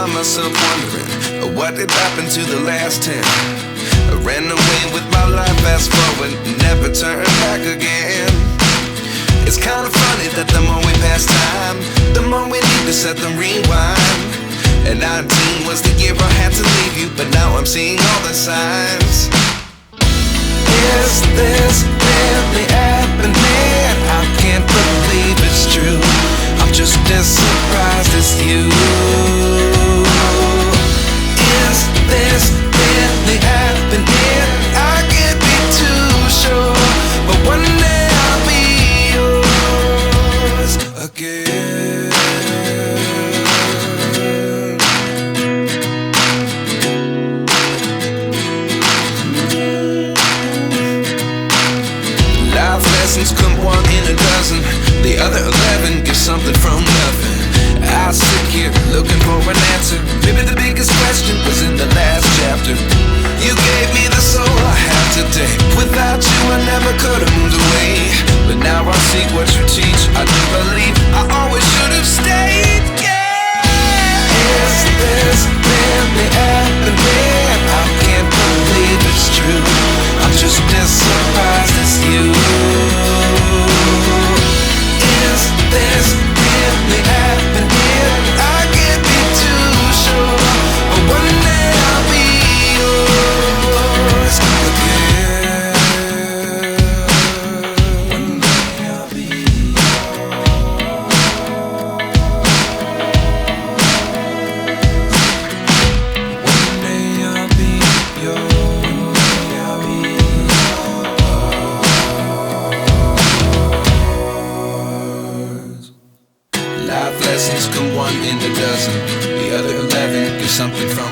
find myself wondering what did happen to the last 10. I ran away with my life, fast forward, never turn back again. It's kind of funny that the more we pass time, the more we need to set the rewind. And 19 was the year I had to leave you, but now I'm seeing all the signs. Is this really happening? I can't believe it's true. I'm just as surprised as you. Is this really happening? I can't be too sure, but one day I'll be yours again. Life lessons come one in a dozen. The other 11 give something from nothing. I sit here looking for an answer. Maybe the biggest question was in the last chapter. You gave me the soul I have today. Without you I never could have moved away. But now I see what you teach. I do believe I always should have stayed. Yeah. Is this really happening? I can't believe it's true. I'm just as surprised as you. Is this really happening? I can't be too sure, but one day I'll be yours again. One day I'll be yours. One day I'll be yours. I'll be yours. Life lessons come one in a dozen. The other 11 give something from